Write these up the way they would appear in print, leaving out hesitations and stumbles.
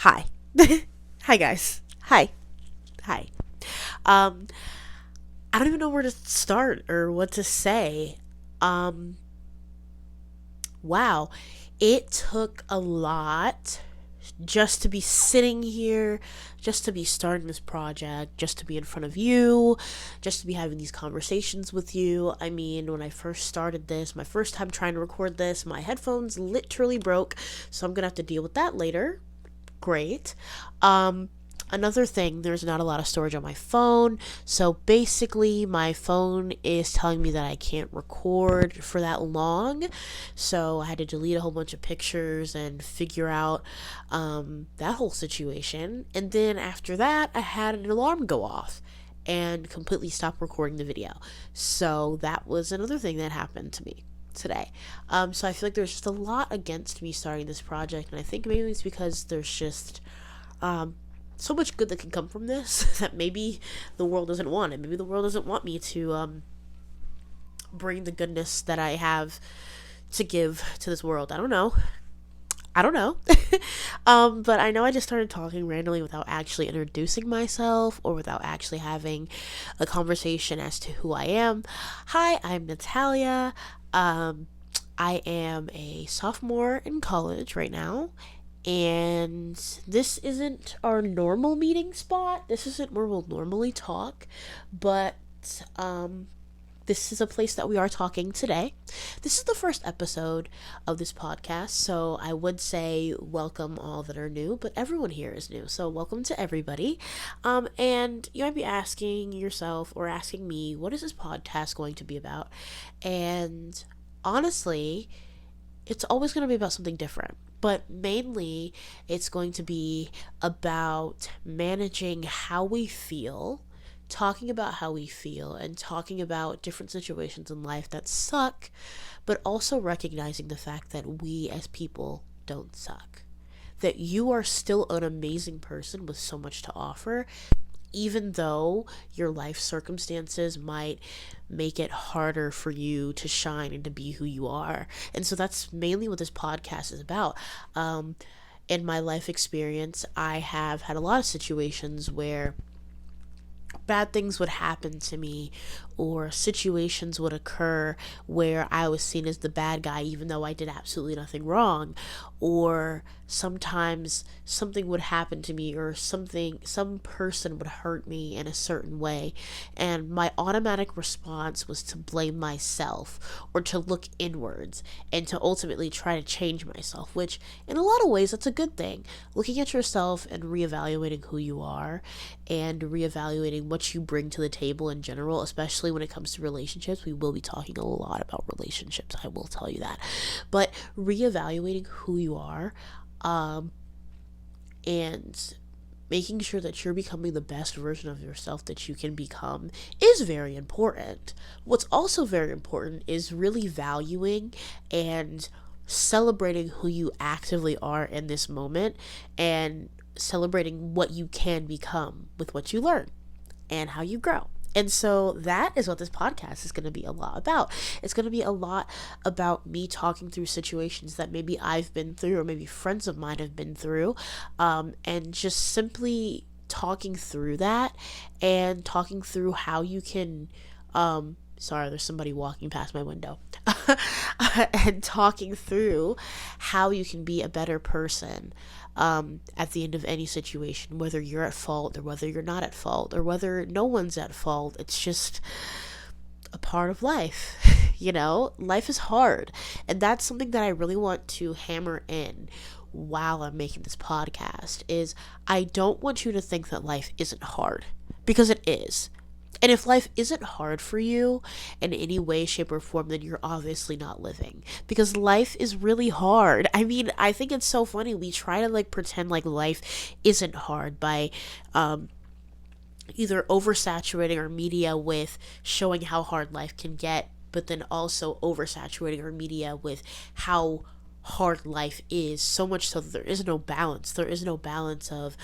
Hi. Hi, guys. Hi. Hi. Um, I don't even know where to start or what to say. Um, wow. It took a lot just to be sitting here, just to be starting this project, just to be in front of you, just to be having these conversations with you. I mean, when I first started this, my first time trying to record this, my headphones literally broke, so I'm gonna have to deal with that later. Great. Um, Another thing, there's not a lot of storage on my phone. So basically, my phone is telling me that I can't record for that long. So I had to delete a whole bunch of pictures and figure out that whole situation. And then after that, I had an alarm go off and completely stop recording the video. So that was another thing that happened to me today. So I feel like there's just a lot against me starting this project, and I think maybe it's because there's just um, so much good that can come from this that maybe the world doesn't want it. Maybe the world doesn't want me to bring the goodness that I have to give to this world. I don't know. I don't know. But I know I just started talking randomly without actually introducing myself or without actually having a conversation as to who I am. Hi, I'm Natalia. Um, I am a sophomore in college right now, and this isn't our normal meeting spot. This isn't where we'll normally talk, but um, this is a place that we are talking today. This is the first episode of this podcast, so I would say welcome all that are new, but everyone here is new, so welcome to everybody. And you might be asking yourself or asking me, what is this podcast going to be about? And honestly, it's always going to be about something different. But mainly, it's going to be about managing how we feel, talking about how we feel, and talking about different situations in life that suck, but also recognizing the fact that we as people don't suck. That you are still an amazing person with so much to offer, even though your life circumstances might make it harder for you to shine and to be who you are. And so that's mainly what this podcast is about. In my life experience, I have had a lot of situations where bad things would happen to me, or situations would occur where I was seen as the bad guy even though I did absolutely nothing wrong, or sometimes something would happen to me, or some person would hurt me in a certain way, and my automatic response was to blame myself or to look inwards and to ultimately try to change myself, which in a lot of ways that's a good thing. Looking at yourself and reevaluating who you are and reevaluating what you bring to the table in general, especially when it comes to relationships. We will be talking a lot about relationships, I will tell you that. But reevaluating who you are, and making sure that you're becoming the best version of yourself that you can become is very important. What's also very important is really valuing and celebrating who you actively are in this moment, and celebrating what you can become with what you learn and how you grow. And so that is what this podcast is going to be a lot about. It's going to be a lot about me talking through situations that maybe I've been through or maybe friends of mine have been through, and just simply talking through that and talking through how you can. Sorry, there's somebody walking past my window. And talking through how you can be a better person at the end of any situation, whether you're at fault or whether you're not at fault or whether no one's at fault. It's just a part of life. Life is hard. And that's something that I really want to hammer in while I'm making this podcast is I don't want you to think that life isn't hard, because it is. And if life isn't hard for you in any way, shape, or form, then you're obviously not living. Because life is really hard. I mean, I think it's so funny. We try to pretend like life isn't hard by either oversaturating our media with showing how hard life can get, but then also oversaturating our media with how hard life is, so much so that there is no balance. There is no balance of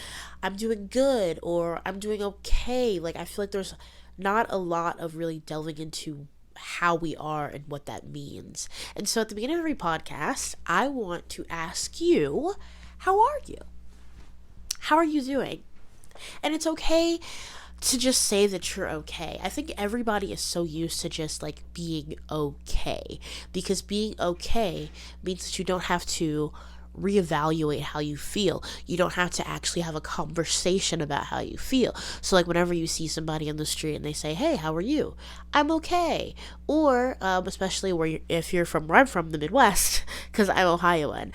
I'm doing good or I'm doing okay. I feel like there's not a lot of really delving into how we are and what that means. And so at the beginning of every podcast, I want to ask you, how are you? How are you doing? And it's okay to just say that you're okay. I think everybody is so used to just like being okay, because being okay means that you don't have to reevaluate how you feel. You don't have to actually have a conversation about how you feel. So, like, whenever you see somebody in the street and they say, "Hey, how are you?" "I'm okay." Or, especially if you're from where I'm from, the Midwest, because I'm Ohioan.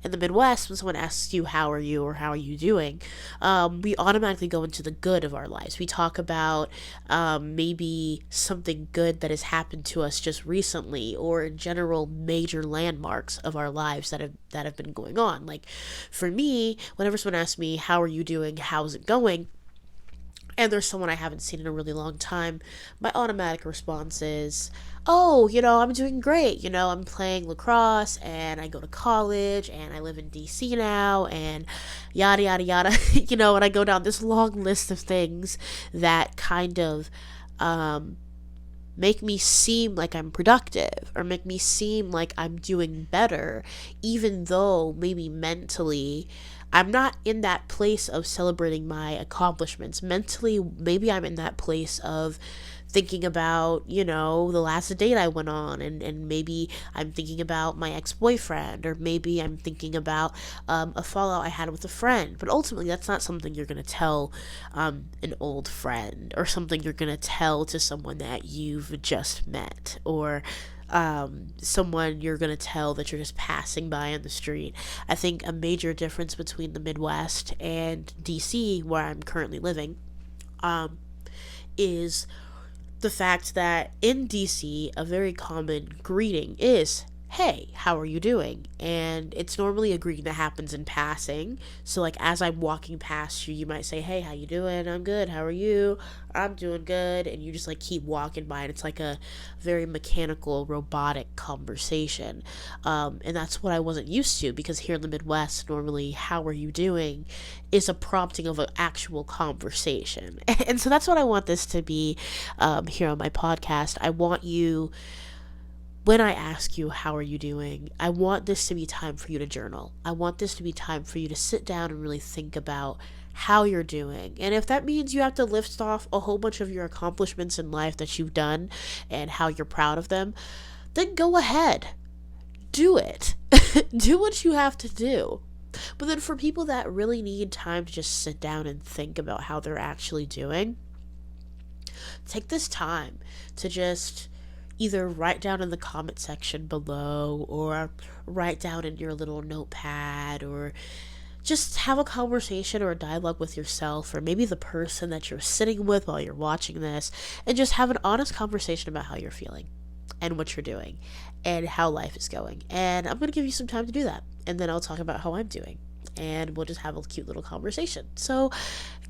In the Midwest, when someone asks you, "How are you?" or "How are you doing?" We automatically go into the good of our lives. We talk about maybe something good that has happened to us just recently, or in general major landmarks of our lives that have been going on. Like, for me, whenever someone asks me, "How are you doing? How's it going?" and there's someone I haven't seen in a really long time, my automatic response is, "Oh, I'm doing great. I'm playing lacrosse and I go to college and I live in DC now and yada, yada, yada." And I go down this long list of things that kind of make me seem like I'm productive, or make me seem like I'm doing better, even though maybe mentally I'm not in that place of celebrating my accomplishments. Mentally, maybe I'm in that place of thinking about, the last date I went on, and maybe I'm thinking about my ex boyfriend, or maybe I'm thinking about a fallout I had with a friend. But ultimately, that's not something you're going to tell an old friend, or something you're going to tell to someone that you've just met, or someone you're going to tell that you're just passing by on the street. I think a major difference between the Midwest and DC, where I'm currently living, is the fact that in DC, a very common greeting is, "Hey, how are you doing?" And it's normally a greeting that happens in passing. So, like, as I'm walking past you, you might say, "Hey, how you doing?" "I'm good. How are you?" "I'm doing good." And you just like keep walking by, and it's like a very mechanical, robotic conversation. And that's what I wasn't used to, because here in the Midwest, normally, "How are you doing?" is a prompting of an actual conversation. And so that's what I want this to be here on my podcast. I want you, when I ask you, "How are you doing?" I want this to be time for you to journal. I want this to be time for you to sit down and really think about how you're doing. And if that means you have to list off a whole bunch of your accomplishments in life that you've done and how you're proud of them, then go ahead. Do it. Do what you have to do. But then for people that really need time to just sit down and think about how they're actually doing, take this time to just either write down in the comment section below, or write down in your little notepad, or just have a conversation or a dialogue with yourself, or maybe the person that you're sitting with while you're watching this, and just have an honest conversation about how you're feeling and what you're doing and how life is going. And I'm going to give you some time to do that, and then I'll talk about how I'm doing, and we'll just have a cute little conversation. So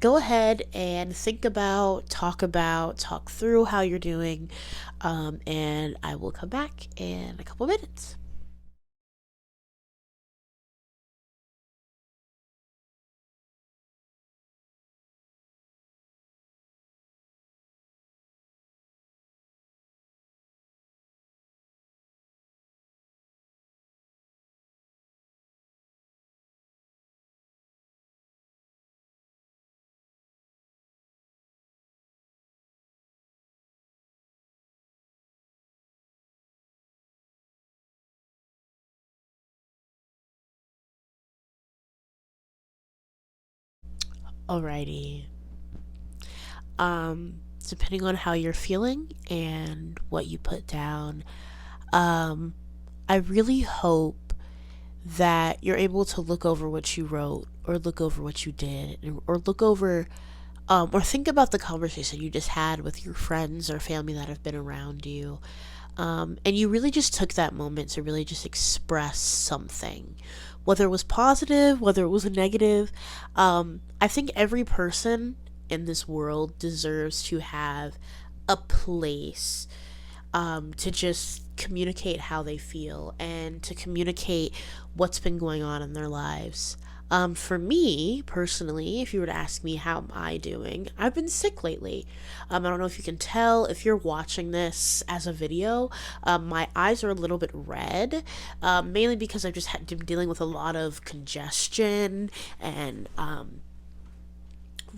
go ahead and think about, talk through how you're doing, and I will come back in a couple minutes. Alrighty. Depending on how you're feeling and what you put down, um, I really hope that you're able to look over what you wrote, or look over what you did, or look over, or think about the conversation you just had with your friends or family that have been around you. And you really just took that moment to really just express something, whether it was positive, whether it was a negative. I think every person in this world deserves to have a place to just communicate how they feel, and to communicate what's been going on in their lives. For me personally, if you were to ask me how am I doing, I've been sick lately. I don't know if you can tell if you're watching this as a video. My eyes are a little bit red, mainly because I've just been dealing with a lot of congestion and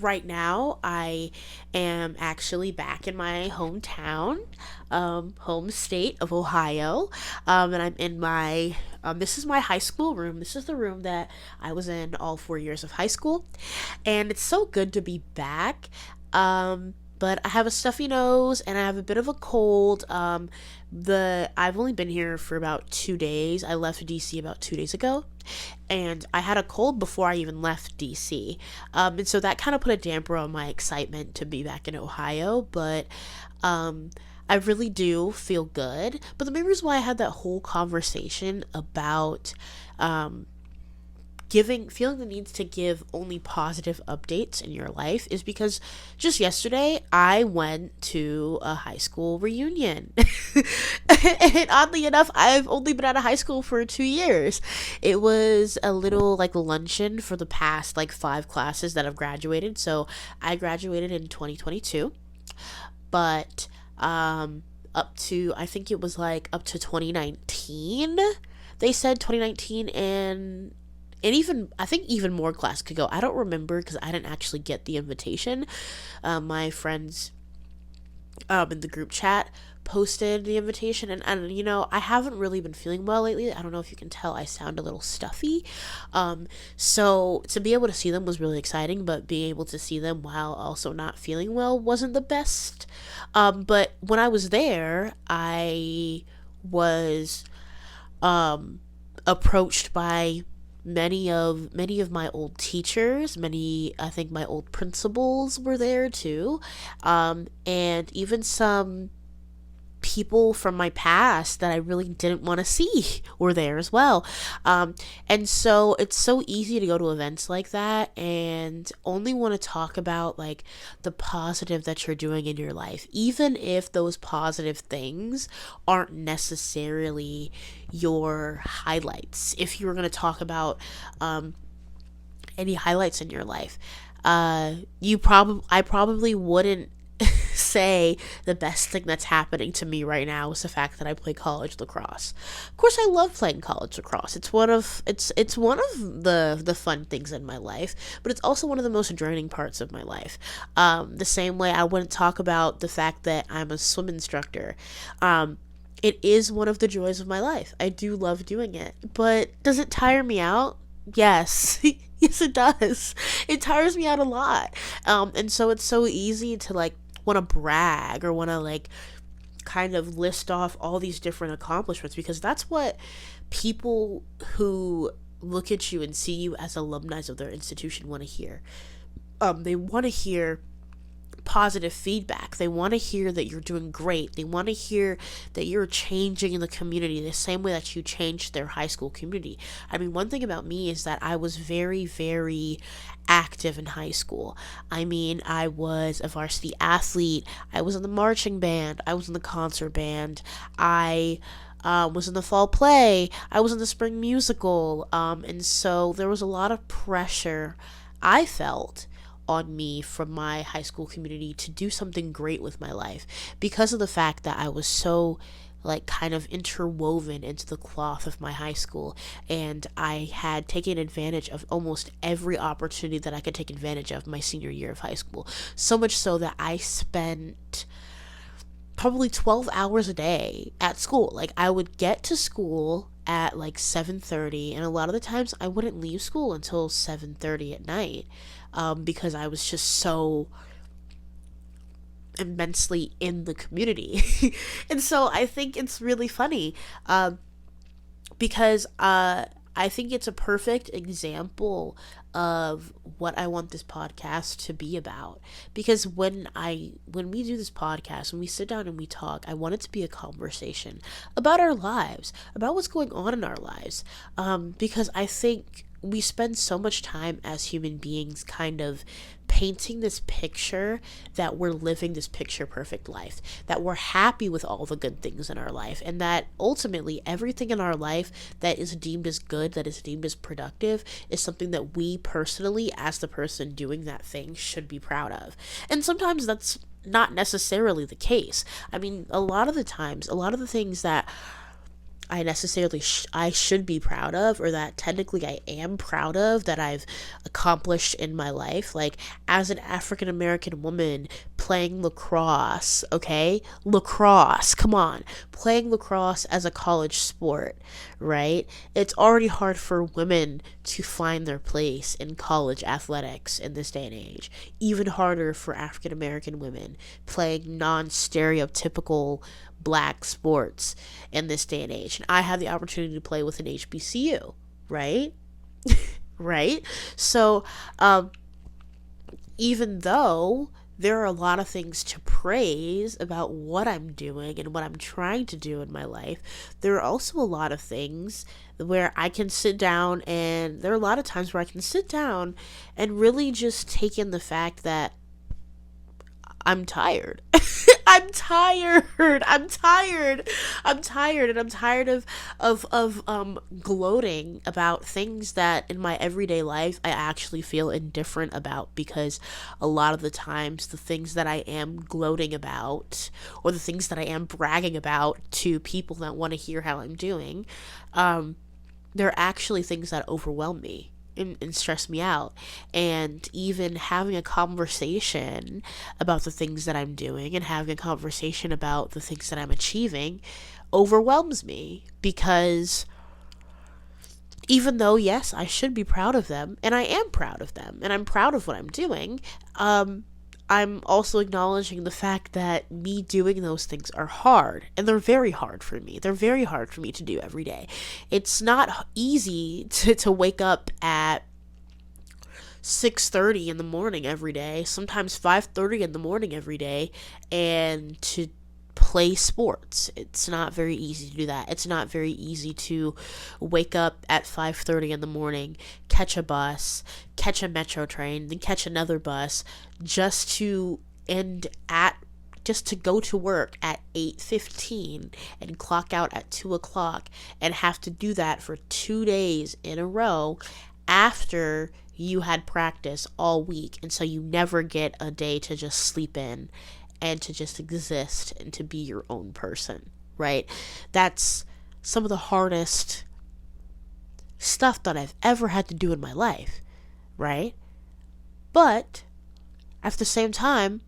right now I am actually back in my hometown, home state of Ohio, and I'm in my this is my high school room. This is the room that I was in all 4 years of high school, and it's so good to be back. But I have a stuffy nose and I have a bit of a cold. The I've only been here for about 2 days. I left DC about 2 days ago, and I had a cold before I even left DC. And so that kind of put a damper on my excitement to be back in Ohio. But I really do feel good. But the main reason why I had that whole conversation about feeling the need to give only positive updates in your life is because just yesterday I went to a high school reunion. And oddly enough, I've only been out of high school for 2 years. It was a little like luncheon for the past like 5 classes that have graduated. So I graduated in 2022, but up to, I think it was like up to 2019. They said 2019, and even I think even more class could go. I don't remember because I didn't actually get the invitation. My friends in the group chat posted the invitation, and I haven't really been feeling well lately. I don't know if you can tell, I sound a little stuffy. So to be able to see them was really exciting, but being able to see them while also not feeling well wasn't the best. But when I was there, I was approached by many of my old teachers. I think my old principals were there too, and even some people from my past that I really didn't want to see were there as well. And so it's so easy to go to events like that and only want to talk about like the positive that you're doing in your life, even if those positive things aren't necessarily your highlights. If you were going to talk about any highlights in your life, I probably wouldn't say the best thing that's happening to me right now is the fact that I play college lacrosse. Of course, I love playing college lacrosse. It's one of the fun things in my life, but it's also one of the most draining parts of my life. The same way I wouldn't talk about the fact that I'm a swim instructor. It is one of the joys of my life. I do love doing it, but does it tire me out? Yes. Yes, it does. It tires me out a lot. And so it's so easy to like want to brag or want to like kind of list off all these different accomplishments, because that's what people who look at you and see you as alumni of their institution want to hear. They want to hear positive feedback. They want to hear that you're doing great. They want to hear that you're changing in the community the same way that you changed their high school community. I mean, one thing about me is that I was very, very active in high school. I mean, I was a varsity athlete. I was in the marching band. I was in the concert band. I was in the fall play. I was in the spring musical. And so there was a lot of pressure I felt on me from my high school community to do something great with my life, because of the fact that I was so like kind of interwoven into the cloth of my high school, and I had taken advantage of almost every opportunity that I could take advantage of my senior year of high school. So much so that I spent probably 12 hours a day at school. Like, I would get to school at like 7:30, and a lot of the times I wouldn't leave school until 7:30 at night, because I was just so immensely in the community. And so I think it's really funny, because I think it's a perfect example of what I want this podcast to be about. Because when we do this podcast, when we sit down and we talk, I want it to be a conversation about our lives, about what's going on in our lives. Because I think we spend so much time as human beings kind of painting this picture that we're living this picture perfect life, that we're happy with all the good things in our life, and that ultimately everything in our life that is deemed as good, that is deemed as productive, is something that we personally, as the person doing that thing, should be proud of. And sometimes that's not necessarily the case. I mean, a lot of the times, a lot of the things that I should be proud of, or that technically I am proud of, that I've accomplished in my life, like as an African American woman playing lacrosse, okay? Lacrosse, come on. Playing lacrosse as a college sport, right? It's already hard for women to find their place in college athletics in this day and age. Even harder for African American women playing non-stereotypical black sports in this day and age. And I had the opportunity to play with an HBCU, right? Right? So, even though there are a lot of things to praise about what I'm doing and what I'm trying to do in my life, there are also a lot of things where I can sit down, and there are a lot of times where I can sit down and really just take in the fact that I'm tired. I'm tired. I'm tired. I'm tired. And I'm tired of gloating about things that in my everyday life I actually feel indifferent about, because a lot of the times the things that I am gloating about, or the things that I am bragging about to people that want to hear how I'm doing, they're actually things that overwhelm me and stress me out. And even having a conversation about the things that I'm doing and having a conversation about the things that I'm achieving overwhelms me, because even though, yes, I should be proud of them, and I am proud of them, and I'm proud of what I'm doing, I'm also acknowledging the fact that me doing those things are hard, and they're very hard for me. They're very hard for me to do every day. It's not easy to wake up at 6:30 in the morning every day, sometimes 5:30 in the morning every day, and to play sports. It's not very easy to do that. It's not very easy to wake up at 5:30 in the morning, catch a bus, catch a metro train, then catch another bus, just to go to work at 8:15 and clock out at 2 o'clock, and have to do that for 2 days in a row after you had practice all week. And so you never get a day to just sleep in and to just exist and to be your own person, right? That's some of the hardest stuff that I've ever had to do in my life, right? But at the same time,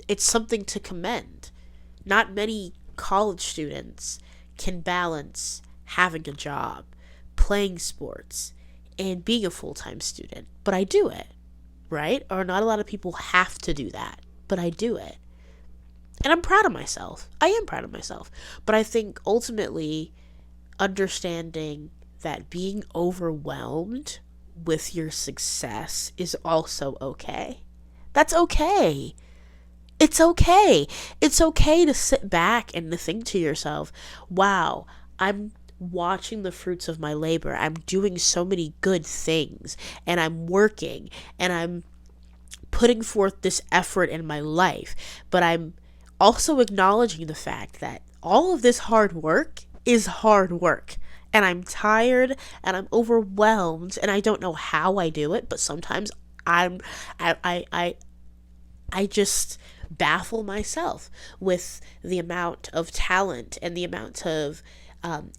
it's something to commend. Not many college students can balance having a job, playing sports, and being a full-time student, but I do it, right? Or not a lot of people have to do that, but I do it. And I'm proud of myself. I am proud of myself. But I think ultimately understanding that being overwhelmed with your success is also okay. That's okay. It's okay. It's okay to sit back and to think to yourself, wow, I'm watching the fruits of my labor. I'm doing so many good things, and I'm working, and I'm putting forth this effort in my life. But I'm also acknowledging the fact that all of this hard work is hard work. And I'm tired, and I'm overwhelmed, and I don't know how I do it, but sometimes I just baffle myself with the amount of talent and the amount of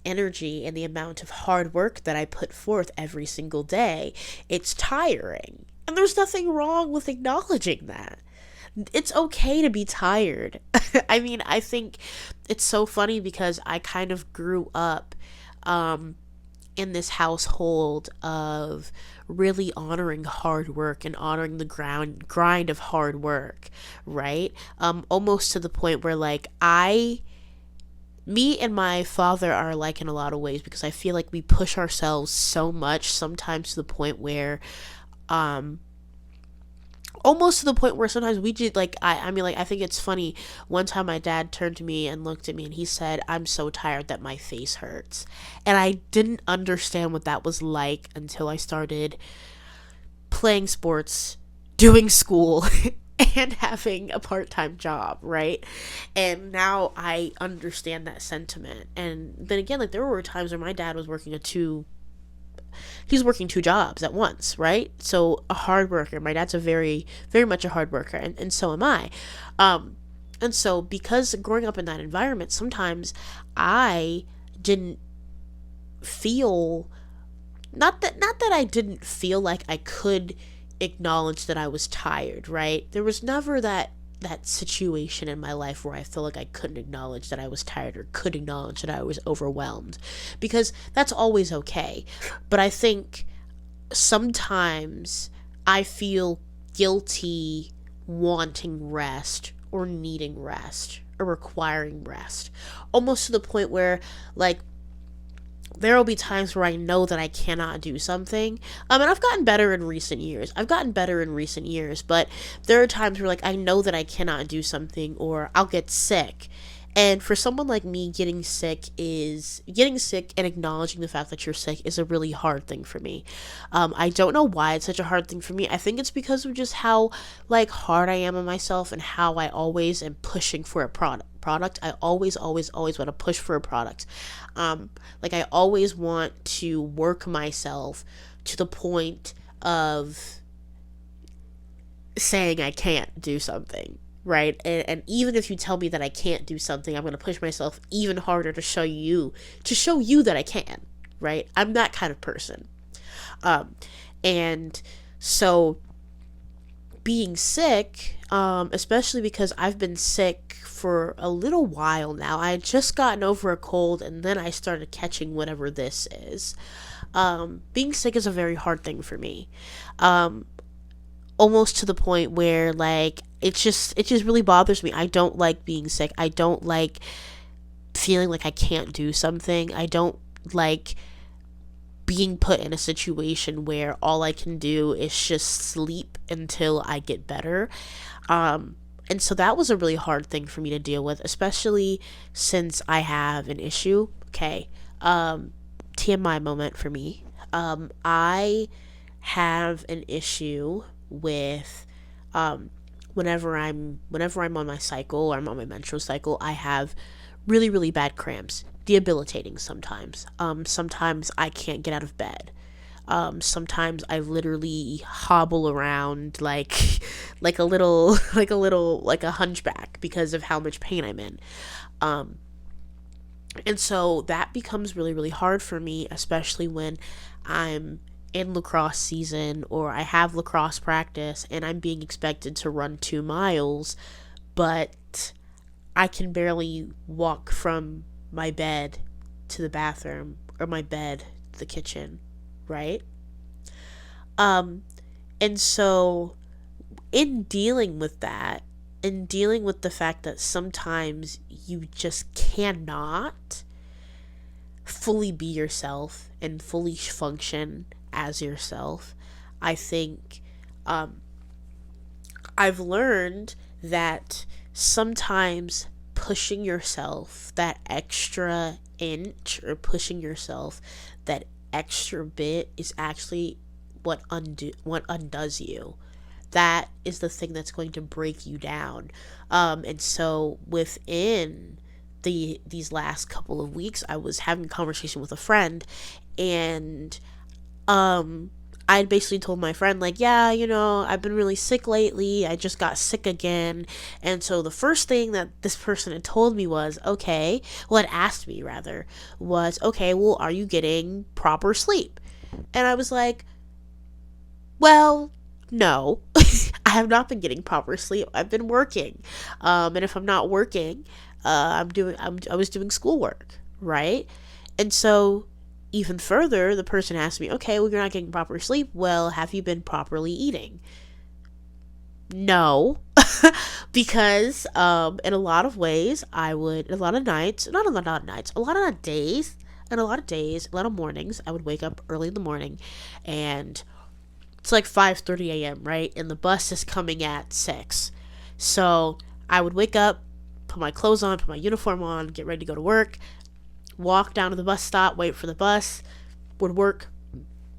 energy and the amount of hard work that I put forth every single day. It's tiring. And there's nothing wrong with acknowledging that. It's okay to be tired. I mean, I think it's so funny because I kind of grew up in this household of really honoring hard work and honoring the grind of hard work, right? Almost to the point where, like, me and my father are alike in a lot of ways, because I feel like we push ourselves so much, sometimes to the point where almost to the point where sometimes we did, like, I mean, like, I think it's funny. One time my dad turned to me and looked at me and he said, "I'm so tired that my face hurts." And I didn't understand what that was like until I started playing sports, doing school, and having a part-time job, right? And now I understand that sentiment. And then again, like, there were times where my dad was working he's working two jobs at once, right? So a hard worker. My dad's a very, very much a hard worker, and so am I. And so because growing up in that environment, sometimes I didn't feel, not that I didn't feel like I could acknowledge that I was tired, right? There was never that situation in my life where I feel like I couldn't acknowledge that I was tired or could acknowledge that I was overwhelmed, because that's always okay. But I think sometimes I feel guilty wanting rest or needing rest or requiring rest, almost to the point where, like, there will be times where I know that I cannot do something. And I've gotten better in recent years. But there are times where, like, I know that I cannot do something, or I'll get sick. And for someone like me, getting sick and acknowledging the fact that you're sick is a really hard thing for me. I don't know why it's such a hard thing for me. I think it's because of just how, like, hard I am on myself, and how I always am pushing for a product. I always want to push for a product. Like, I always want to work myself to the point of saying I can't do something, right? And even if you tell me that I can't do something, I'm going to push myself even harder to show you that I can, right? I'm that kind of person. And so being sick, especially because I've been sick for a little while now. I had just gotten over a cold, and then I started catching whatever this is. Being sick is a very hard thing for me. Almost to the point where, like, it just really bothers me. I don't like being sick. I don't like feeling like I can't do something. I don't like being put in a situation where all I can do is just sleep until I get better. And so that was a really hard thing for me to deal with, especially since I have an issue. Okay. TMI moment for me. I have an issue with, whenever I'm on my cycle, or I'm on my menstrual cycle, I have really, really bad cramps, debilitating sometimes. Sometimes I can't get out of bed. Sometimes I literally hobble around like a hunchback because of how much pain I'm in. And so that becomes really, really hard for me, especially when I'm in lacrosse season, or I have lacrosse practice and I'm being expected to run 2 miles, but I can barely walk from my bed to the bathroom, or my bed to the kitchen, right? And so in dealing with that, in dealing with the fact that sometimes you just cannot fully be yourself and fully function as yourself, I think I've learned that sometimes pushing yourself that extra inch, or pushing yourself that extra bit, is actually what undoes you. That is the thing that's going to break you down. And so within these last couple of weeks, I was having a conversation with a friend, and I had basically told my friend, like, yeah, I've been really sick lately. I just got sick again. And so the first thing that this person had told me was, had asked me rather, was, okay, well, are you getting proper sleep? And I was like, well, no, I have not been getting proper sleep. I've been working. And if I'm not working, I was doing schoolwork, right? And so even further, the person asked me, okay, well, you're not getting proper sleep. Well, have you been properly eating? No, because in a lot of ways, a lot of mornings, I would wake up early in the morning, and it's like 5:30 a.m., right? And the bus is coming at 6. So I would wake up, put my clothes on, put my uniform on, get ready to go to work, walk down to the bus stop, wait for the bus, would work,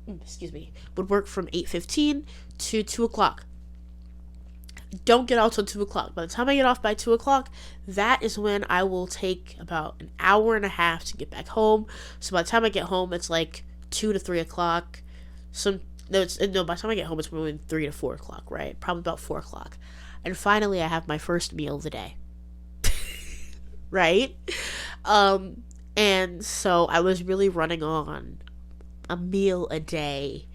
would work from 8:15 to 2 o'clock. Don't get out till 2 o'clock. By the time I get off by 2 o'clock, that is when I will take about an hour and a half to get back home. So by the time I get home, it's like 2 to 3 o'clock. By the time I get home, it's moving 3 to 4 o'clock, right? Probably about 4 o'clock. And finally, I have my first meal of the day. Right? And so I was really running on a meal a day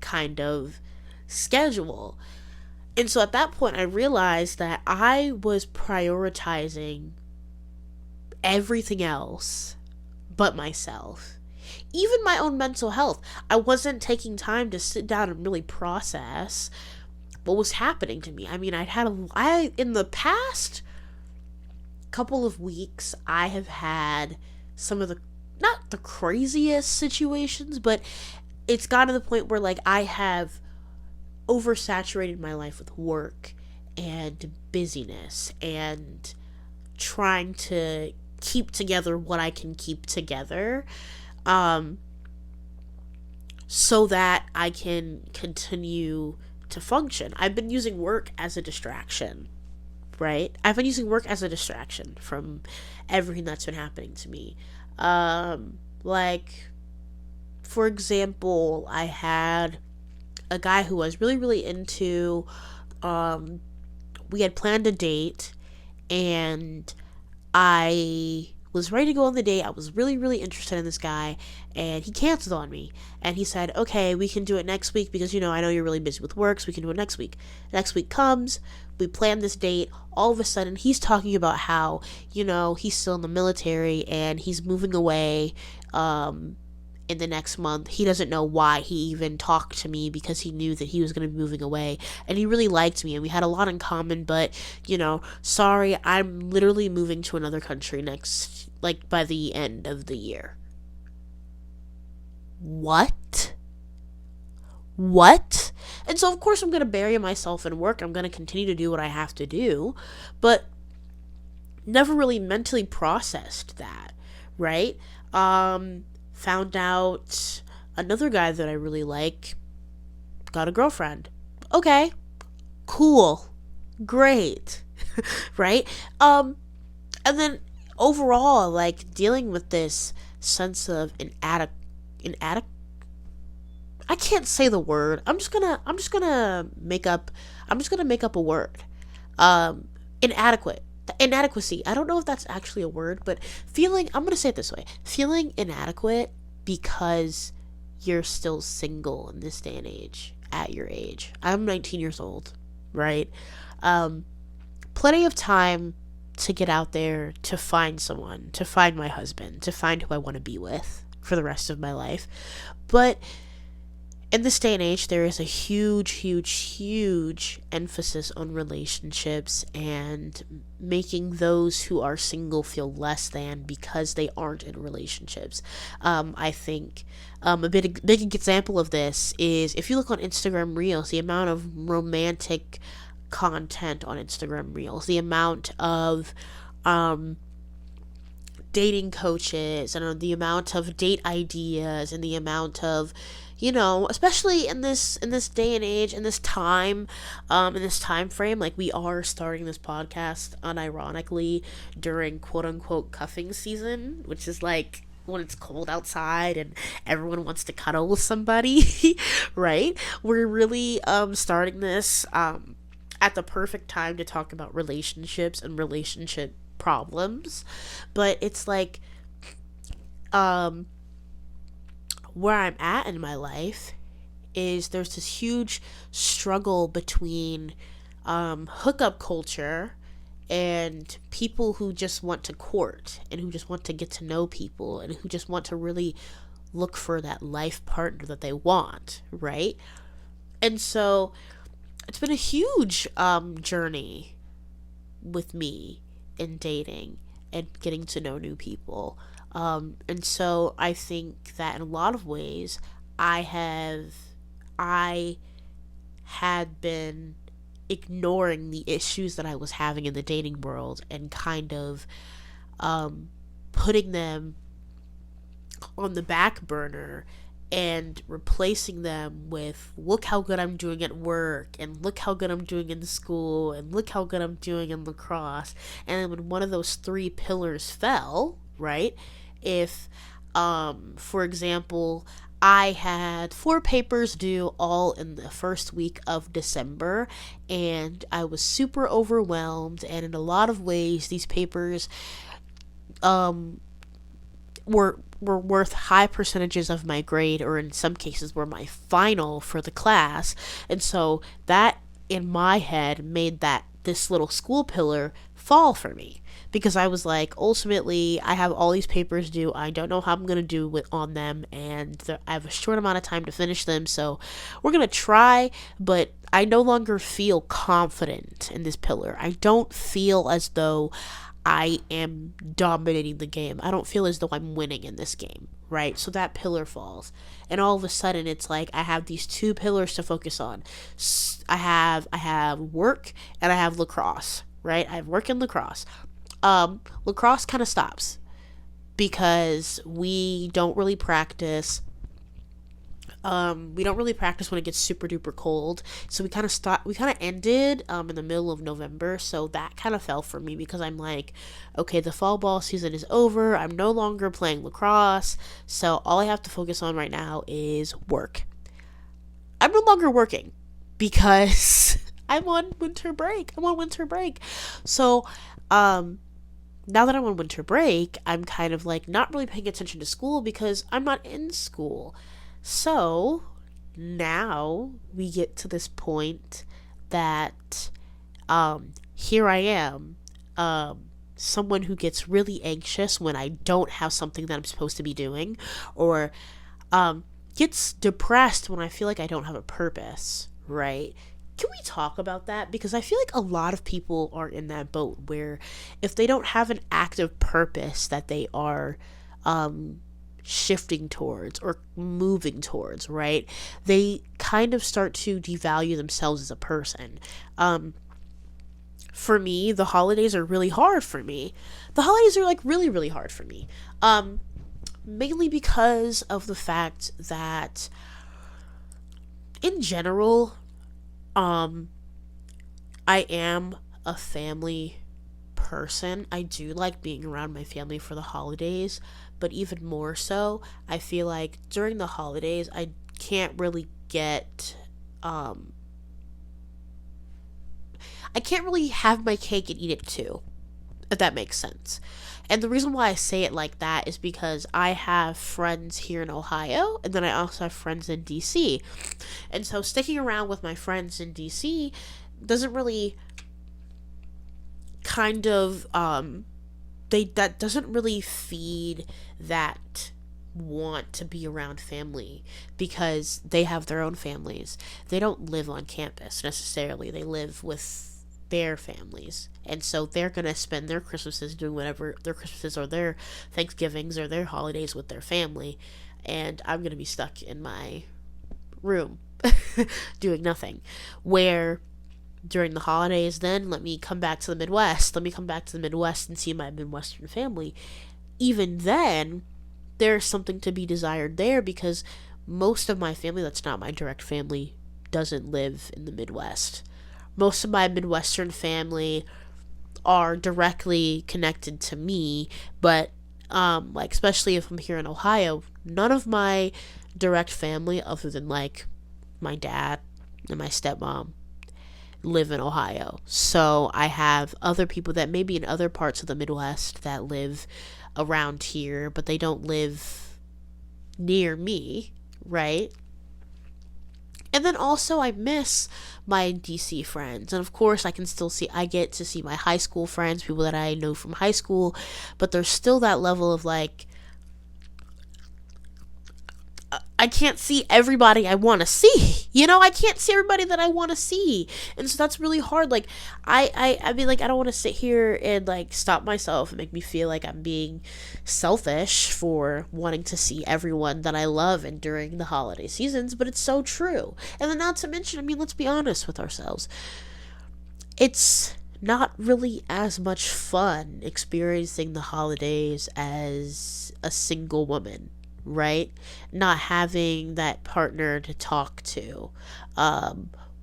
kind of schedule. And so at that point, I realized that I was prioritizing everything else but myself. Even my own mental health. I wasn't taking time to sit down and really process what was happening to me. I mean, in the past couple of weeks, I have had some of not the craziest situations, but it's gotten to the point where, like, I have oversaturated my life with work and busyness and trying to keep together what I can keep together, so that I can continue to function. I've been using work as a distraction, right? I've been using work as a distraction from everything that's been happening to me. Like, for example, I had a guy who I was really, really into. We had planned a date, and I was ready to go on the date. I was really, really interested in this guy, and he canceled on me. And he said, okay, we can do it next week because, I know you're really busy with work, so we can do it next week. Next week comes, we plan this date. All of a sudden, he's talking about how, he's still in the military and he's moving away, in the next month. He doesn't know why he even talked to me, because he knew that he was going to be moving away, and he really liked me and we had a lot in common, but sorry, I'm literally moving to another country by the end of the year. What? And so of course I'm going to bury myself in work. I'm going to continue to do what I have to do, but never really mentally processed that, right? Found out another guy that I really like got a girlfriend. Okay, cool, great, right? And then overall, like, dealing with this sense of I can't say the word. I'm just gonna make up a word. Inadequacy. I don't know if that's actually a word, but I'm going to say it this way. Feeling inadequate because you're still single in this day and age, at your age. I'm 19 years old, right? Plenty of time to get out there, to find someone, to find my husband, to find who I want to be with for the rest of my life. But in this day and age, there is a huge emphasis on relationships and making those who are single feel less than because they aren't in relationships. I think a big example of this is if you look on Instagram Reels, the amount of romantic content on Instagram Reels, the amount of dating coaches and the amount of date ideas and the amount of especially in this day and age, in this time frame, like, we are starting this podcast unironically during quote unquote cuffing season, which is like when it's cold outside and everyone wants to cuddle with somebody, right? We're really starting this at the perfect time to talk about relationships and relationship problems. But it's like where I'm at in my life is there's this huge struggle between hookup culture and people who just want to court and who just want to get to know people and who just want to really look for that life partner that they want, right? And so it's been a huge journey with me in dating and getting to know new people. And so I think that in a lot of ways, I had been ignoring the issues that I was having in the dating world and kind of putting them on the back burner and replacing them with, look how good I'm doing at work, and look how good I'm doing in school, and look how good I'm doing in lacrosse. And then when one of those three pillars fell, right, if for example, I had 4 papers due all in the first week of December, and I was super overwhelmed, and in a lot of ways these papers were worth high percentages of my grade, or in some cases were my final for the class. And so that in my head made that this little school pillar fall for me, because I was like, ultimately I have all these papers due, I don't know how I'm going to do on them, and I have a short amount of time to finish them, so we're going to try, but I no longer feel confident in this pillar. I don't feel as though I am dominating the game. I don't feel as though I'm winning in this game, right? So that pillar falls. And all of a sudden it's like I have these 2 pillars to focus on. I have work and I have lacrosse, right? I have work and lacrosse. Lacrosse kind of stops because we don't really practice. We don't really practice when it gets super duper cold, so we kind of ended in the middle of November, so that kind of fell for me, because I'm like, okay, the fall ball season is over, I'm no longer playing lacrosse, so all I have to focus on right now is work. I'm no longer working because I'm on winter break. So now that I'm on winter break, I'm kind of like not really paying attention to school because I'm not in school. So now we get to this point that here I am, someone who gets really anxious when I don't have something that I'm supposed to be doing, or gets depressed when I feel like I don't have a purpose, right? Can we talk about that? Because I feel like a lot of people are in that boat where if they don't have an active purpose that they are shifting towards or moving towards, right, they kind of start to devalue themselves as a person. For me, the holidays are really hard for me. The holidays are like really, really hard for me. Mainly because of the fact that in general, I am a family person. I do like being around my family for the holidays, but even more so, I feel like during the holidays I can't really get I can't really have my cake and eat it too, if that makes sense. And the reason why I say it like that is because I have friends here in Ohio, and then I also have friends in DC. And so sticking around with my friends in DC doesn't really kind of that doesn't really feed that want to be around family, because they have their own families. They don't live on campus necessarily. They live with their families, and so they're gonna spend their Christmases doing whatever their Christmases or their Thanksgivings or their holidays with their family, and I'm gonna be stuck in my room doing nothing. Where during the holidays, then let me come back to the Midwest and see my Midwestern family. Even then, there's something to be desired there, because most of my family that's not my direct family doesn't live in the Midwest. Most of my Midwestern family are directly connected to me, but like especially if I'm here in Ohio, none of my direct family other than like my dad and my stepmom live in Ohio. So I have other people that may be in other parts of the Midwest that live around here, but they don't live near me, right? And then also I miss my DC friends. And of course I get to see my high school friends, people that I know from high school, but there's still that level of like, I can't see everybody I want to see. I can't see everybody that I want to see. And so that's really hard. Like, I mean, like, I don't want to sit here and, like, stop myself and make me feel like I'm being selfish for wanting to see everyone that I love and during the holiday seasons, but it's so true. And then not to mention, I mean, let's be honest with ourselves. It's not really as much fun experiencing the holidays as a single woman, right? Not having that partner to talk to,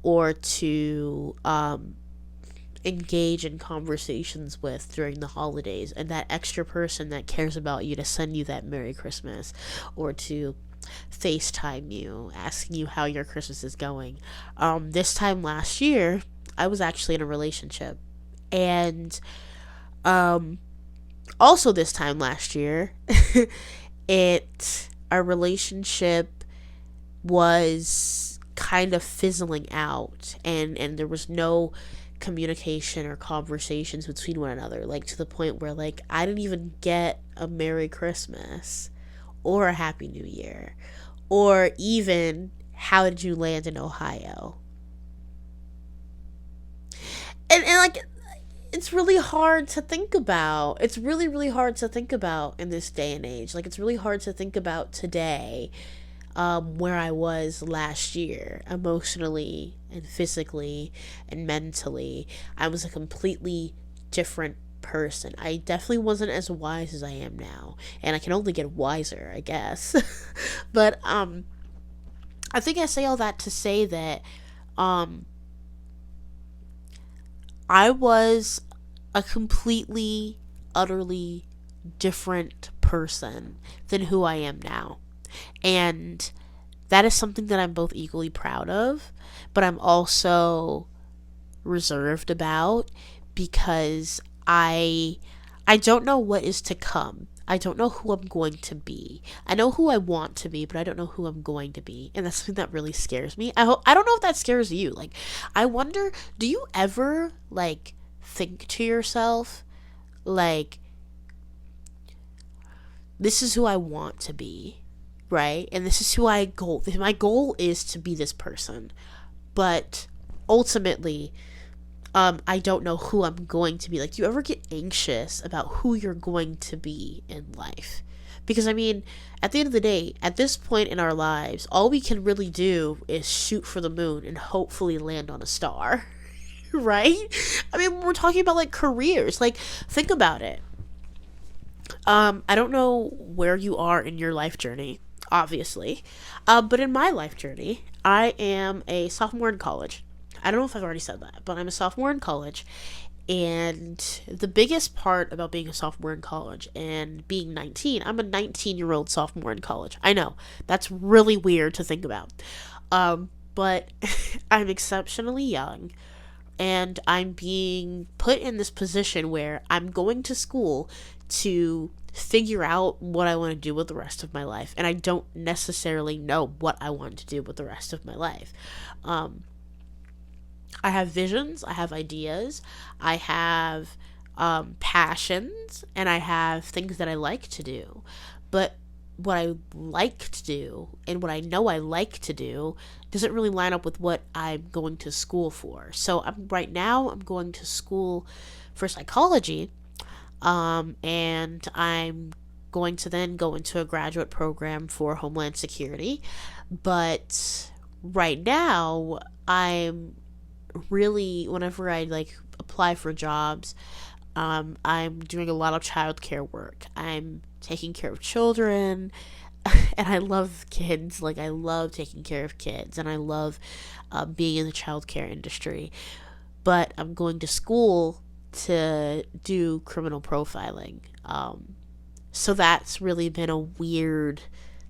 or to engage in conversations with during the holidays, and that extra person that cares about you to send you that Merry Christmas, or to FaceTime you, asking you how your Christmas is going. This time last year, I was actually in a relationship. And also this time last year, our relationship was kind of fizzling out, and there was no communication or conversations between one another, like, to the point where, like, I didn't even get a Merry Christmas or a Happy New Year, or even how did you land in Ohio. And like, it's really hard to think about. It's really, really hard to think about in this day and age. Like, it's really hard to think about today, where I was last year, emotionally and physically and mentally. I was a completely different person. I definitely wasn't as wise as I am now, and I can only get wiser, I guess. But I think I say all that to say that I was a completely, utterly different person than who I am now. And that is something that I'm both equally proud of, but I'm also reserved about, because I don't know what is to come. I don't know who I'm going to be. I know who I want to be, but I don't know who I'm going to be. And that's something that really scares me. I don't know if that scares you. Like, I wonder, do you ever, like, think to yourself, like, this is who I want to be, right? And this is who my goal is to be this person. But ultimately, I don't know who I'm going to be. Like, do you ever get anxious about who you're going to be in life? Because, I mean, at the end of the day, at this point in our lives, all we can really do is shoot for the moon and hopefully land on a star, right? I mean, we're talking about, like, careers. Like, think about it. I don't know where you are in your life journey, obviously, but in my life journey, I am a sophomore in college. I don't know if I've already said that, but I'm a sophomore in college, and the biggest part about being a sophomore in college and being 19, I'm a 19-year-old sophomore in college. I know, that's really weird to think about, but I'm exceptionally young, and I'm being put in this position where I'm going to school to figure out what I want to do with the rest of my life, and I don't necessarily know what I want to do with the rest of my life. I have visions, I have ideas, I have passions, and I have things that I like to do. But what I like to do and what I know I like to do doesn't really line up with what I'm going to school for. So right now I'm going to school for psychology, and I'm going to then go into a graduate program for Homeland Security. But right now, I'm really, whenever I, like, apply for jobs, I'm doing a lot of childcare work. I'm taking care of children, and I love kids. Like, I love taking care of kids, and I love being in the childcare industry. But I'm going to school to do criminal profiling. So that's really been a weird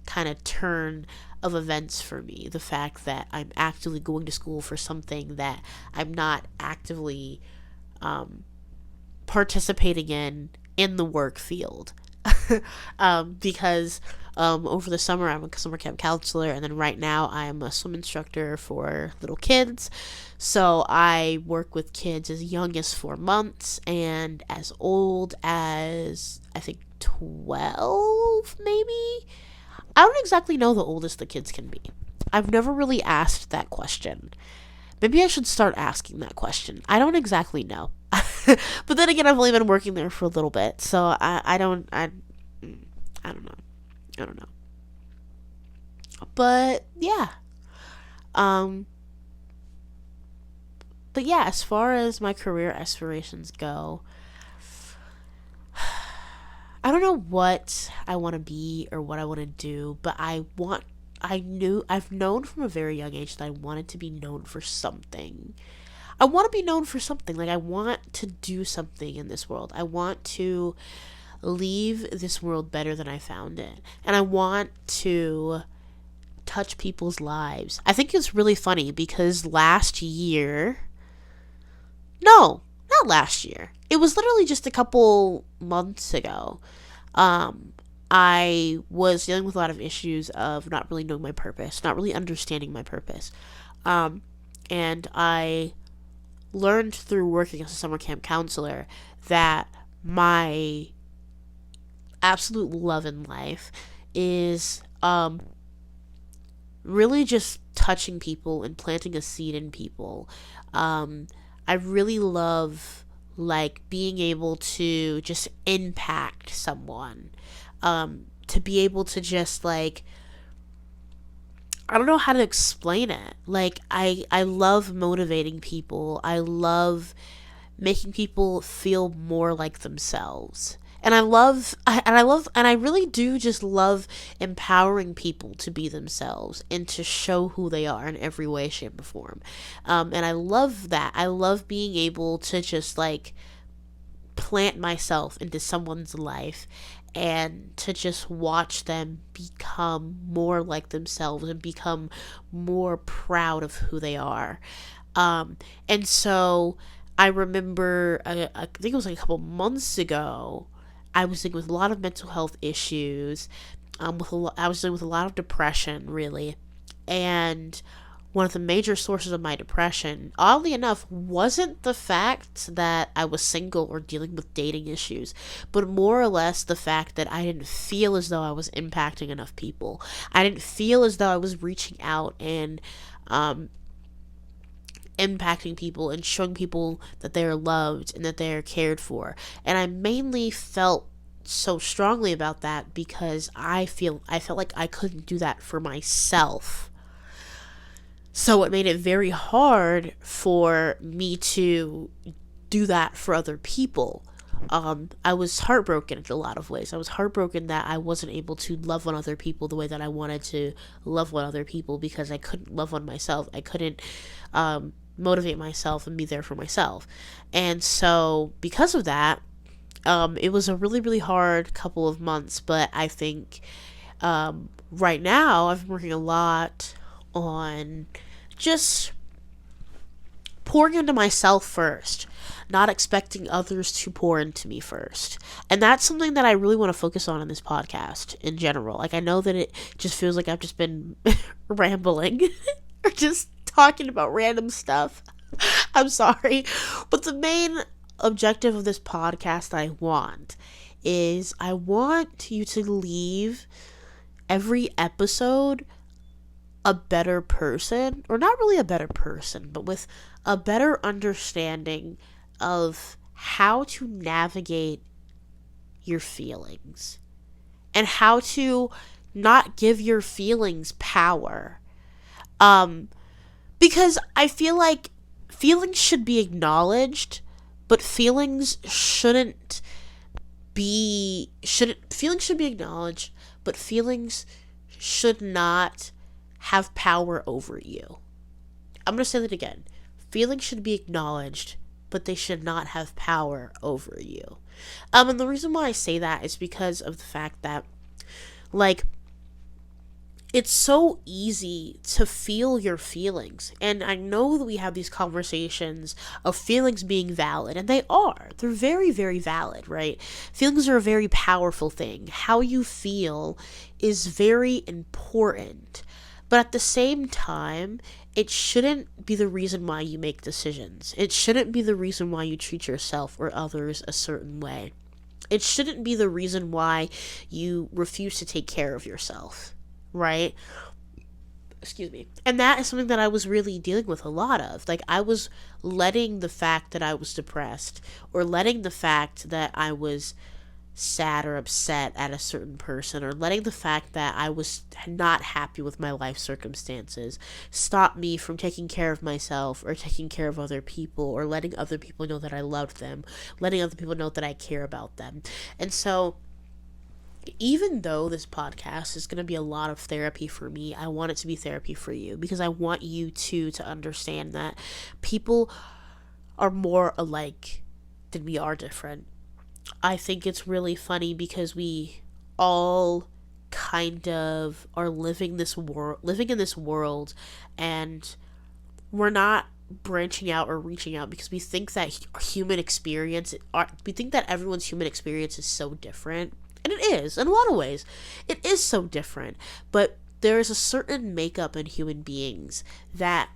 kind of turn of events for me. The fact that I'm actively going to school for something that I'm not actively participating in the work field. Because over the summer I'm a summer camp counselor, and then right now I'm a swim instructor for little kids. So I work with kids as young as 4 months and as old as, I think, 12 maybe. I don't exactly know the oldest the kids can be. I've never really asked that question. Maybe I should start asking that question. I don't exactly know. But then again, I've only been working there for a little bit, so I don't know. I don't know. But yeah. Um but yeah, as far as my career aspirations go, I don't know what I want to be or what I want to do, but I've known from a very young age that I wanted to be known for something. I want to be known for something. Like, I want to do something in this world. I want to leave this world better than I found it. And I want to touch people's lives. I think it's really funny because last year, no, not last year. It was literally just a couple months ago. Um, I was dealing with a lot of issues of not really knowing my purpose, not really understanding my purpose. And I learned through working as a summer camp counselor that my absolute love in life is really just touching people and planting a seed in people. I really love like being able to just impact someone. To be able to just like, I don't know how to explain it. Like, I love motivating people. I love making people feel more like themselves. And I really do just love empowering people to be themselves and to show who they are in every way, shape, or form. And I love that. I love being able to just like plant myself into someone's life and to just watch them become more like themselves and become more proud of who they are. And so I remember, I think it was like a couple months ago, I was dealing with a lot of mental health issues. I was dealing with a lot of depression, really. And one of the major sources of my depression, oddly enough, wasn't the fact that I was single or dealing with dating issues, but more or less the fact that I didn't feel as though I was impacting enough people. I didn't feel as though I was reaching out and impacting people and showing people that they are loved and that they are cared for. And I mainly felt so strongly about that because I felt like I couldn't do that for myself. So it made it very hard for me to do that for other people. I was heartbroken in a lot of ways. I was heartbroken that I wasn't able to love on other people the way that I wanted to love on other people because I couldn't love on myself. I couldn't motivate myself and be there for myself. And so because of that, it was a really, really hard couple of months. But I think right now I've been working a lot on just pouring into myself first, not expecting others to pour into me first. And that's something that I really want to focus on in this podcast in general. Like, I know that it just feels like I've just been rambling or just talking about random stuff. I'm sorry. But the main objective of this podcast I want you to leave every episode a better person, or not really a better person, but with a better understanding of how to navigate your feelings and how to not give your feelings power. Because I feel like feelings should be acknowledged, but feelings should be acknowledged, but feelings should not have power over you. I'm going to say that again. Feelings should be acknowledged, but they should not have power over you. And the reason why I say that is because of the fact that, like, it's so easy to feel your feelings. And I know that we have these conversations of feelings being valid, and they are. They're very, very valid, right? Feelings are a very powerful thing. How you feel is very important. But at the same time, it shouldn't be the reason why you make decisions. It shouldn't be the reason why you treat yourself or others a certain way. It shouldn't be the reason why you refuse to take care of yourself. right? Excuse me. And that is something that I was really dealing with a lot of. Like, I was letting the fact that I was depressed, or letting the fact that I was sad or upset at a certain person, or letting the fact that I was not happy with my life circumstances stop me from taking care of myself, or taking care of other people, or letting other people know that I loved them, letting other people know that I care about them. And so, even though this podcast is going to be a lot of therapy for me, I want it to be therapy for you, because I want you to understand that people are more alike than we are different. I think it's really funny because we all kind of are living in this world, and we're not branching out or reaching out, because we think that we think that everyone's human experience is so different. And it is, in a lot of ways. It is so different. But there is a certain makeup in human beings that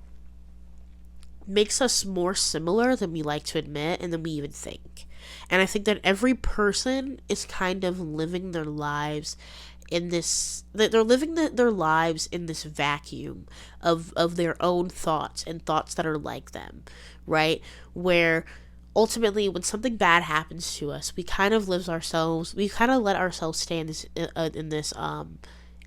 makes us more similar than we like to admit, and than we even think. And I think that every person is kind of living their lives in this, that they're living their lives in this vacuum of their own thoughts, and thoughts that are like them, right? Where ultimately, when something bad happens to us, we kind of let ourselves stay in this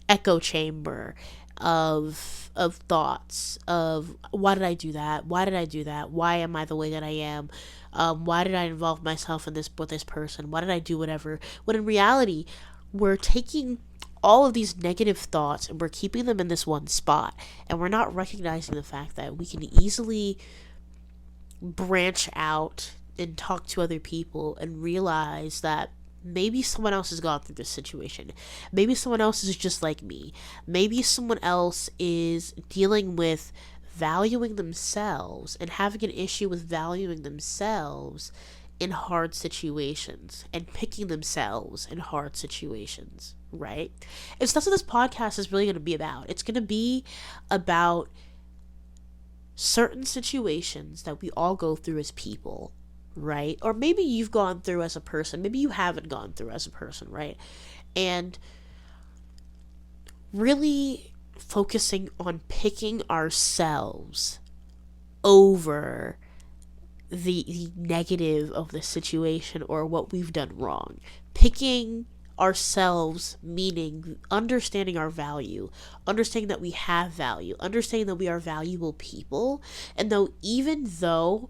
echo chamber of thoughts of, why did I do that? Why did I do that? Why am I the way that I am? Why did I involve myself in this with this person? Why did I do whatever? When in reality, we're taking all of these negative thoughts and we're keeping them in this one spot, and we're not recognizing the fact that we can easily branch out and talk to other people and realize that maybe someone else has gone through this situation. Maybe someone else is just like me. Maybe someone else is dealing with valuing themselves and having an issue with valuing themselves in hard situations, and picking themselves in hard situations, right? And so that's what this podcast is really going to be about. It's going to be about certain situations that we all go through as people, right? Or maybe you've gone through as a person, maybe you haven't gone through as a person, right? And really focusing on picking ourselves over the negative of the situation, or what we've done wrong. Picking ourselves, meaning understanding our value, understanding that we have value, understanding that we are valuable people, and even though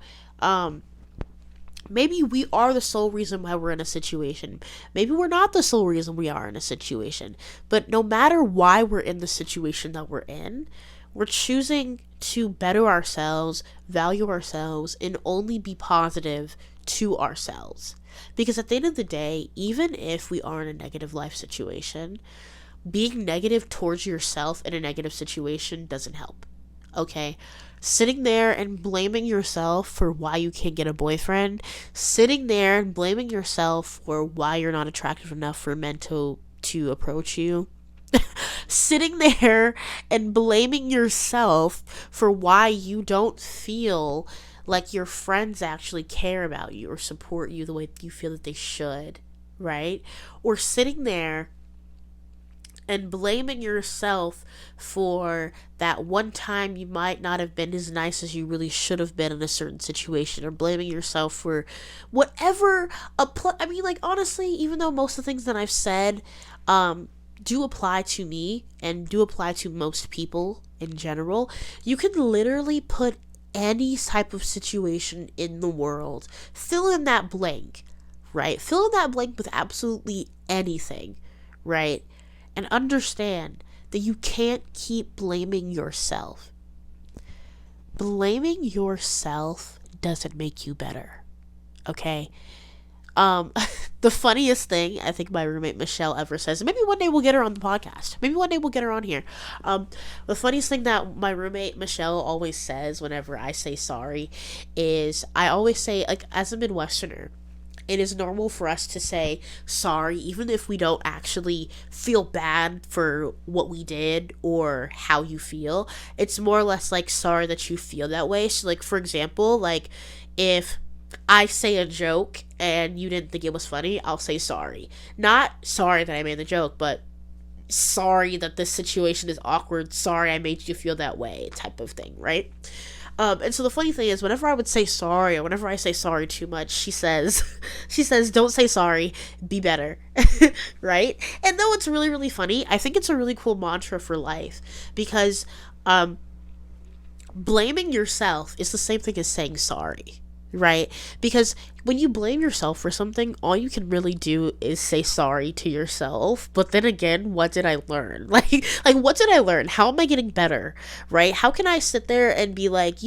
maybe we are the sole reason why we're in a situation, maybe we're not the sole reason we are in a situation, but no matter why we're in the situation that we're in, we're choosing to better ourselves, value ourselves, and only be positive to ourselves. Because at the end of the day, even if we are in a negative life situation, being negative towards yourself in a negative situation doesn't help. Okay? Sitting there and blaming yourself for why you can't get a boyfriend, sitting there and blaming yourself for why you're not attractive enough for men to approach you, sitting there and blaming yourself for why you don't feel like your friends actually care about you or support you the way you feel that they should, right? Or sitting there and blaming yourself for that one time you might not have been as nice as you really should have been in a certain situation, or blaming yourself for whatever honestly, even though most of the things that I've said do apply to me and do apply to most people in general, you can literally put any type of situation in the world, fill in that blank, right? Fill in that blank with absolutely anything, right? And understand that you can't keep blaming yourself. Blaming yourself doesn't make you better, okay? The funniest thing I think my roommate Michelle ever says, and maybe one day we'll get her on the podcast. Maybe one day we'll get her on here. The funniest thing that my roommate Michelle always says whenever I say sorry is, I always say, like, as a Midwesterner, it is normal for us to say sorry even if we don't actually feel bad for what we did or how you feel. It's more or less like, sorry that you feel that way. So, like, for example, like, if I say a joke and you didn't think it was funny, I'll say sorry. Not sorry that I made the joke, but sorry that this situation is awkward, sorry I made you feel that way, type of thing, right? And so the funny thing is, whenever I would say sorry, or whenever I say sorry too much, she says, don't say sorry, be better, right? And though it's really, really funny, I think it's a really cool mantra for life, because blaming yourself is the same thing as saying sorry, right? Because when you blame yourself for something, all you can really do is say sorry to yourself. But then again, what did I learn? Like what did I learn? How am I getting better, right? How can I sit there and be like,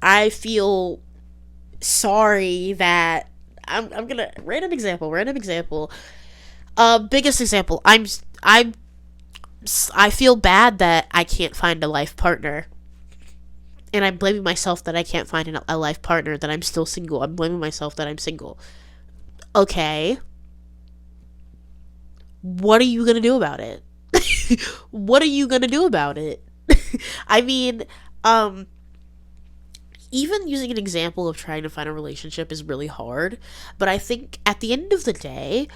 I feel sorry that I'm gonna random example. Biggest example. I feel bad that I can't find a life partner, and I'm blaming myself that I can't find a life partner, that I'm still single. I'm blaming myself that I'm single. Okay. What are you going to do about it? What are you going to do about it? I mean, even using an example of trying to find a relationship is really hard. But I think at the end of the day,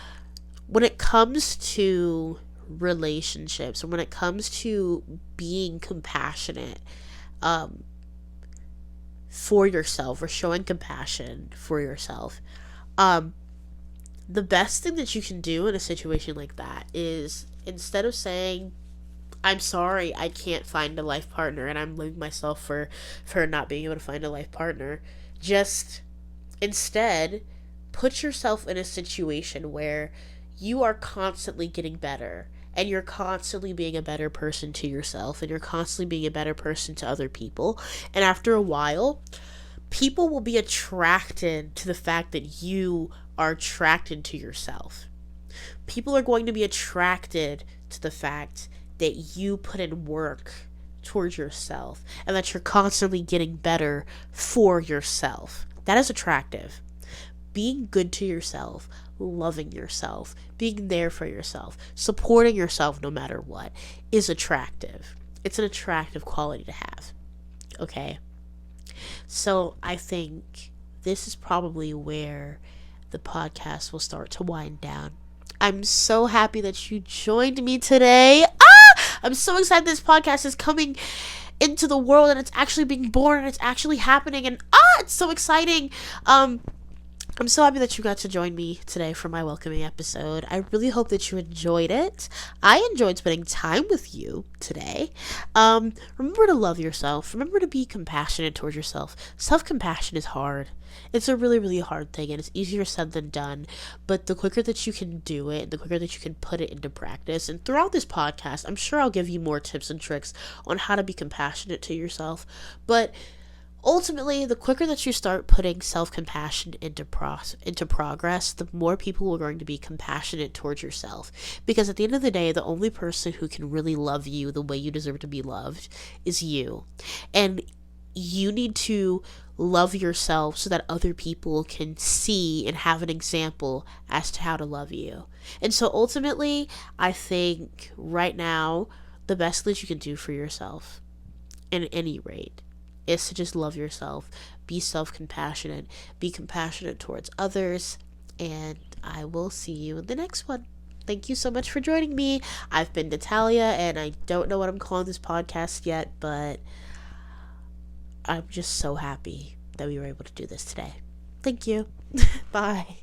when it comes to relationships, or when it comes to being compassionate, for yourself, or showing compassion for yourself, the best thing that you can do in a situation like that is, instead of saying, I'm sorry I can't find a life partner and I'm blaming myself for not being able to find a life partner, just instead put yourself in a situation where you are constantly getting better, and you're constantly being a better person to yourself, and you're constantly being a better person to other people. And after a while, people will be attracted to the fact that you are attracted to yourself. People are going to be attracted to the fact that you put in work towards yourself, and that you're constantly getting better for yourself. That is attractive. Being good to yourself, loving yourself, being there for yourself, supporting yourself no matter what, is attractive. It's an attractive quality to have. Okay? So I think this is probably where the podcast will start to wind down. I'm so happy that you joined me today. I'm so excited this podcast is coming into the world, and it's actually being born, and it's actually happening, and it's so exciting. I'm so happy that you got to join me today for my welcoming episode. I really hope that you enjoyed it. I enjoyed spending time with you today. Remember to love yourself. Remember to be compassionate towards yourself. Self-compassion is hard. It's a really, really hard thing, and it's easier said than done. But the quicker that you can do it, the quicker that you can put it into practice. And throughout this podcast, I'm sure I'll give you more tips and tricks on how to be compassionate to yourself. But ultimately, the quicker that you start putting self-compassion into progress, the more people are going to be compassionate towards yourself. Because at the end of the day, the only person who can really love you the way you deserve to be loved is you. And you need to love yourself so that other people can see and have an example as to how to love you. And so ultimately, I think right now, the best thing that you can do for yourself, at any rate, is to just love yourself, be self-compassionate, be compassionate towards others, and I will see you in the next one. Thank you so much for joining me. I've been Natalia, and I don't know what I'm calling this podcast yet, but I'm just so happy that we were able to do this today. Thank you. Bye.